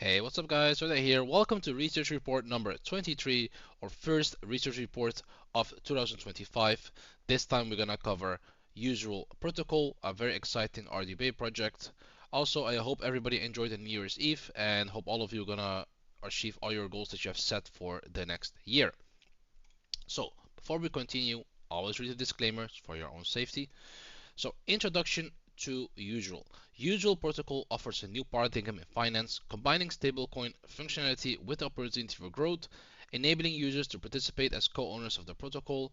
Hey, what's up guys? Reda here. Welcome to research report number 23, or first research report of 2025. This time we're gonna cover usual protocol, a very exciting RWA project. Also, I hope everybody enjoyed the New Year's Eve and hope all of you are gonna achieve all your goals that you have set for the next year. So, before we continue, always read the disclaimers for your own safety. So, introduction to Usual. Usual protocol offers a new paradigm in finance, combining stablecoin functionality with the opportunity for growth, enabling users to participate as co-owners of the protocol.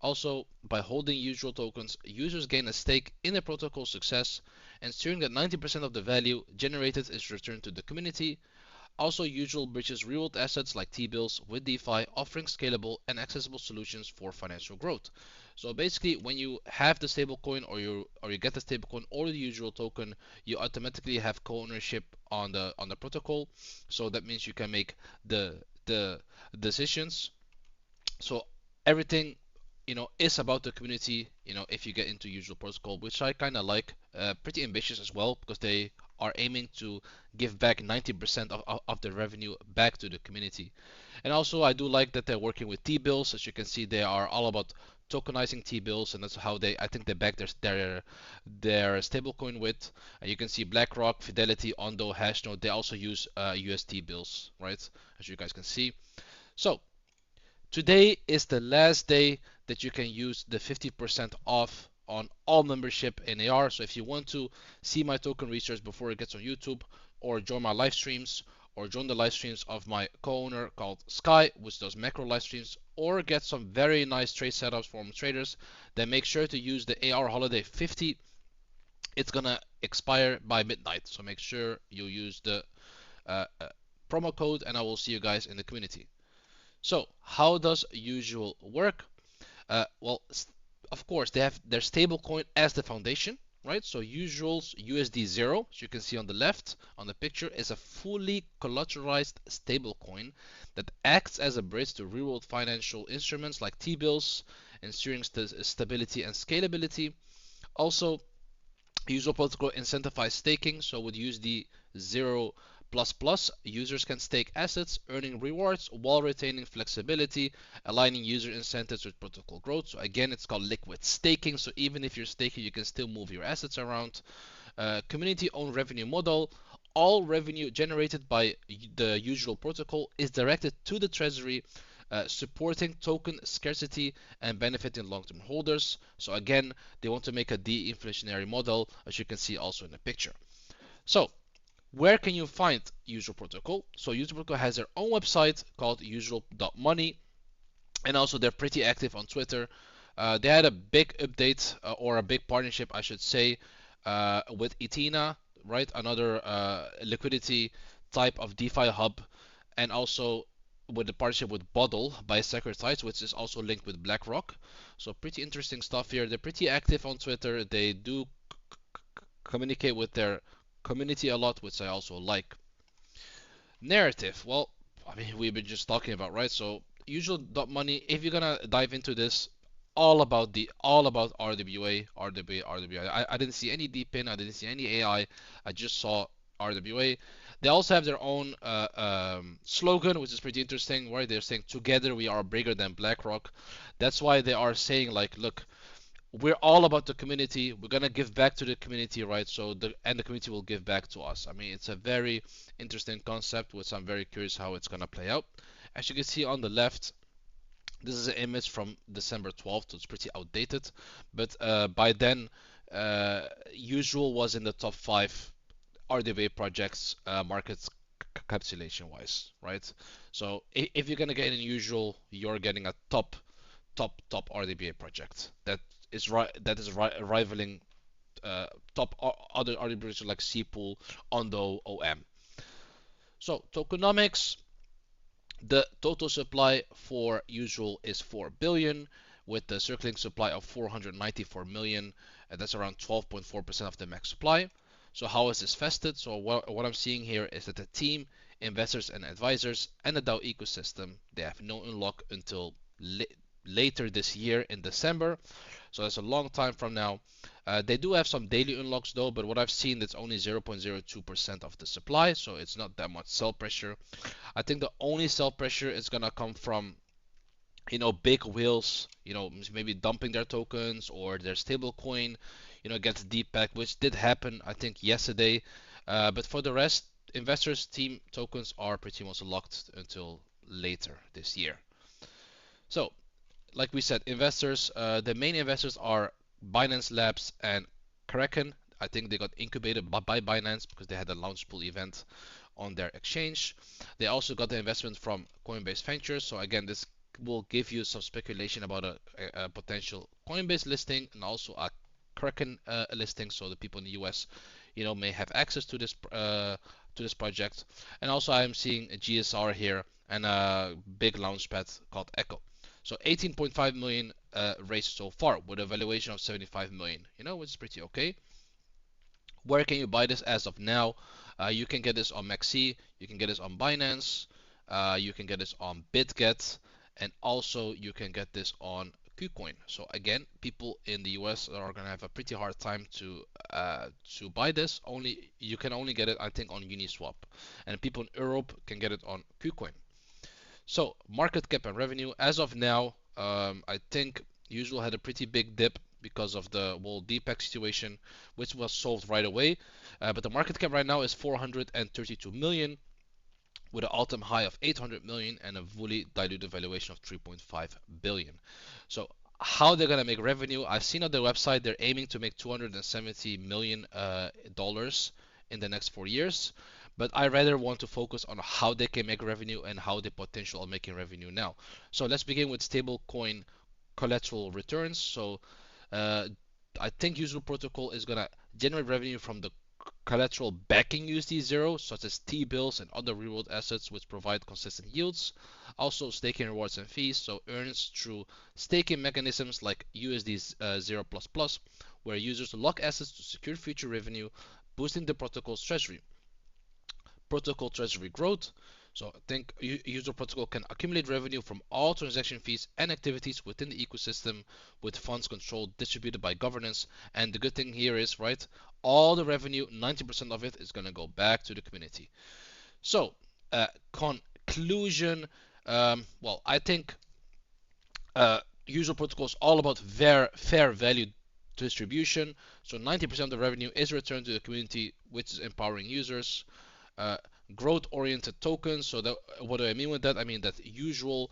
Also, by holding Usual tokens, users gain a stake in the protocol's success, ensuring that 90% of the value generated is returned to the community. Also, Usual bridges real-world assets like T-bills with DeFi, offering scalable and accessible solutions for financial growth. So basically, when you have the stablecoin or you get the stablecoin or the Usual token, you automatically have co-ownership on the protocol. So that means you can make the decisions. So everything is about the community. If you get into Usual protocol, which I kind of like, pretty ambitious as well because they are aiming to give back 90% of the revenue back to the community. And also, I do like that they're working with T-bills. As you can see, they are all about tokenizing T-bills, and that's how I think they back their stablecoin with. And you can see BlackRock, Fidelity, Ondo, Hashnode. They also use UST bills, right? As you guys can see. So today is the last day that you can use the 50% off on all membership in AR. So if you want to see my token research before it gets on YouTube, or join my live streams, or join the live streams of my co-owner called Sky, which does macro live streams, or get some very nice trade setups from traders, then make sure to use the AR Holiday 50. It's gonna expire by midnight, so make sure you use the promo code, and I will see you guys in the community. So how does Usual work? Well, of course, they have their stablecoin as the foundation, right? So Usual's USD0, as you can see on the left on the picture, is a fully collateralized stablecoin that acts as a bridge to real-world financial instruments like T-bills, ensuring stability and scalability. Also, Usual protocol incentivizes staking, so with USD0++, users can stake assets, earning rewards while retaining flexibility, aligning user incentives with protocol growth. So again, it's called liquid staking. So even if you're staking, you can still move your assets around. Community-owned revenue model. All revenue generated by the Usual protocol is directed to the treasury, supporting token scarcity and benefiting long-term holders. So again, they want to make a de-inflationary model, as you can see also in the picture. So where can you find Usual protocol? So Usual protocol has their own website called usual.money, and also they're pretty active on Twitter. They had a big update, or a big partnership, I should say, with Ethena, right? Another liquidity type of DeFi hub, and also with the partnership with Bodle by Securitize, which is also linked with BlackRock. So pretty interesting stuff here. They're pretty active on Twitter. They do communicate with their community a lot, which I also like. Narrative. Well, I mean, we've been just talking about, right? So Usual.money, if you're gonna dive into this, all about RWA, RWA, RWA. I didn't see any DeepIn, I didn't see any AI. I just saw RWA. They also have their own slogan, which is pretty interesting, right? They're saying together we are bigger than BlackRock. That's why they are saying, like, look, we're all about the community. We're gonna give back to the community, right? So the community will give back to us. I mean, it's a very interesting concept, which I'm very curious how it's gonna play out. As you can see on the left, this is an image from December 12th, so it's pretty outdated. But by then, Usual was in the top 5 RWA projects, market capitalization wise, right? So if you're gonna get an Usual, you're getting a top RWA project that is rivaling top other RWA projects like Cpool, Ondo, OM. So tokenomics, the total supply for Usual is 4 billion, with the circulating supply of 494 million, and that's around 12.4% of the max supply. So how is this vested? So what I'm seeing here is that the team, investors and advisors, and the DAO ecosystem, they have no unlock until later this year in December. So that's a long time from now. They do have some daily unlocks though, but what I've seen, that's only 0.02% of the supply, so it's not that much sell pressure. I think the only sell pressure is gonna come from, big whales, maybe dumping their tokens or their stable coin, against Deepak, which did happen, I think, yesterday. But for the rest, investors' team tokens are pretty much locked until later this year. So, like we said, investors, the main investors are Binance Labs and Kraken. I think they got incubated by Binance because they had a launch pool event on their exchange. They also got the investment from Coinbase Ventures. So again, this will give you some speculation about a potential Coinbase listing and also a Kraken listing, so the people in the US, may have access to this project. And also I am seeing a GSR here and a big launchpad called Echo. So 18.5 million raised so far with a valuation of 75 million, which is pretty okay. Where can you buy this as of now? You can get this on MiCA, you can get this on Binance, you can get this on BitGet, and also you can get this on KUCOIN. So again, people in the US are gonna have a pretty hard time to buy this. You can only get it, I think, on Uniswap, and people in Europe can get it on KUCOIN. So market cap and revenue as of now, I think Usual had a pretty big dip because of the whole Deepak situation, which was solved right away. But the market cap right now is 432 million, with an all-time high of 800 million and a fully diluted valuation of 3.5 billion. So how they're gonna make revenue? I've seen on their website they're aiming to make 270 million dollars in the next 4 years. But I rather want to focus on how they can make revenue and how the potential of making revenue now. So let's begin with stablecoin collateral returns. So I think Usual Protocol is gonna generate revenue from the collateral backing USD0, such as T-bills and other real-world assets which provide consistent yields. Also staking rewards and fees, so earns through staking mechanisms like USD0++, where users lock assets to secure future revenue, boosting the protocol's treasury. Protocol treasury growth. So I think Usual Protocol can accumulate revenue from all transaction fees and activities within the ecosystem, with funds controlled, distributed by governance. And the good thing here is, right, all the revenue, 90% of it is going to go back to the community. So conclusion, well, I think Usual Protocol is all about fair value distribution. So 90% of the revenue is returned to the community, which is empowering users. Growth-oriented tokens. So what do I mean with that? I mean that Usual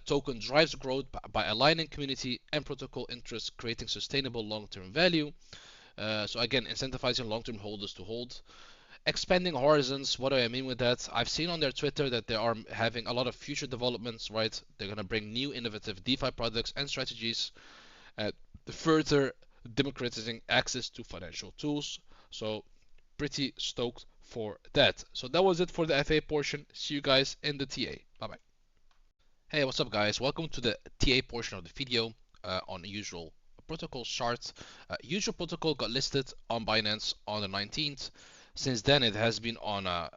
token drives growth by aligning community and protocol interests, creating sustainable long-term value. So again, incentivizing long-term holders to hold. Expanding horizons. What do I mean with that? I've seen on their Twitter that they are having a lot of future developments, right? They're going to bring new innovative DeFi products and strategies, further democratizing access to financial tools. So pretty stoked for that. So that was it for the FA portion. See you guys in the TA. Bye bye. Hey, what's up, guys? Welcome to the TA portion of the video on Usual Protocol charts. Usual Protocol got listed on Binance on the 19th. Since then, it has been on a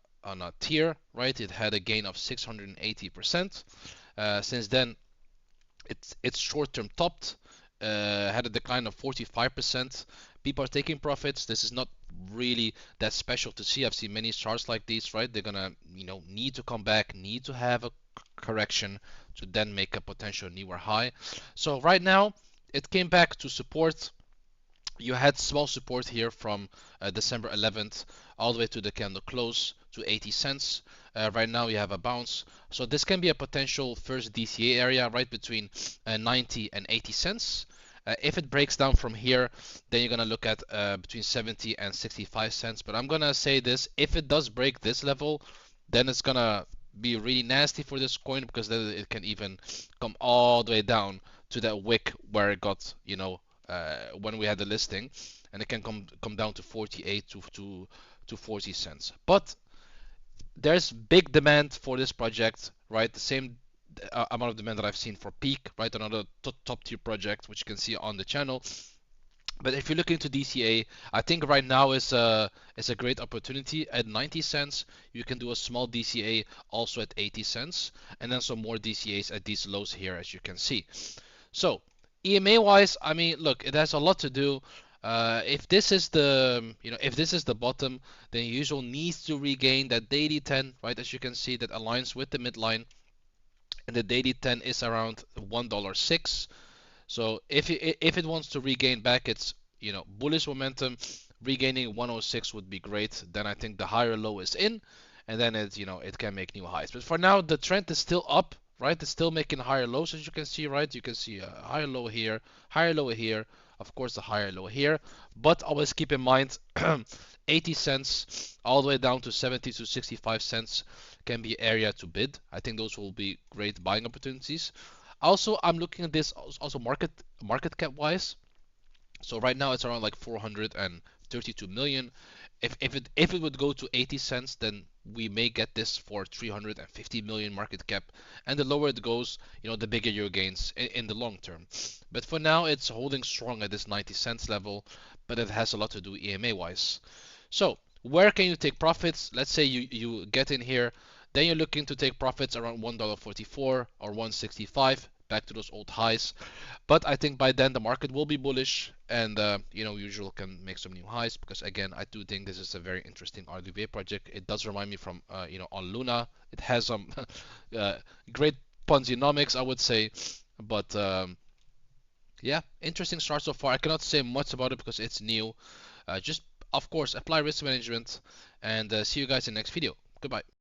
tier, right? It had a gain of 680%. Since then, it's short-term topped, had a decline of 45%. People are taking profits. This is not really that special to see. I've seen many charts like these, right? They're gonna, need to come back, need to have a correction to then make a potential newer high. So right now, it came back to support. You had small support here from December 11th all the way to the candle close to 80 cents. Right now you have a bounce. So this can be a potential first DCA area right between 90 and 80 cents. If it breaks down from here, then you're going to look at between 70 and 65 cents. But I'm going to say this, if it does break this level, then it's going to be really nasty for this coin, because then it can even come all the way down to that wick where it got, when we had the listing, and it can come down to 48 to 40 cents. But there's big demand for this project, right? The same amount of demand that I've seen for Peak, right? Another top tier project, which you can see on the channel. But if you look into DCA, I think right now is a great opportunity. At 90 cents, you can do a small DCA also at 80 cents, and then some more DCAs at these lows here, as you can see. So EMA wise, I mean, look, it has a lot to do. If this is the, if this is the bottom, then usual needs to regain that daily 10, right? As you can see, that aligns with the midline, and the daily 10 is around $1.06. So if it wants to regain back its, bullish momentum, regaining 106 would be great. Then I think the higher low is in, and then it can make new highs. But for now, the trend is still up, right? It's still making higher lows, as you can see, right? You can see a higher low here, higher low here, of course the higher low here. But always keep in mind, 80 cents all the way down to 70 to 65 cents can be area to bid. I think those will be great buying opportunities. Also, I'm looking at this also market cap wise. So right now it's around like 432 million. If it would go to 80 cents, then we may get this for 350 million market cap. And the lower it goes, the bigger your gains in the long term. But for now, it's holding strong at this 90 cents level, but it has a lot to do EMA wise. So where can you take profits? Let's say you get in here, then you're looking to take profits around $1.44 or 165, back to those old highs. But I think by then the market will be bullish, and usual can make some new highs, because again, I do think this is a very interesting RWA project. It does remind me from on Luna. It has some great Ponzi-nomics, I would say, but yeah, interesting start so far. I cannot say much about it because it's new. Just of course apply risk management, and see you guys in the next video. Goodbye.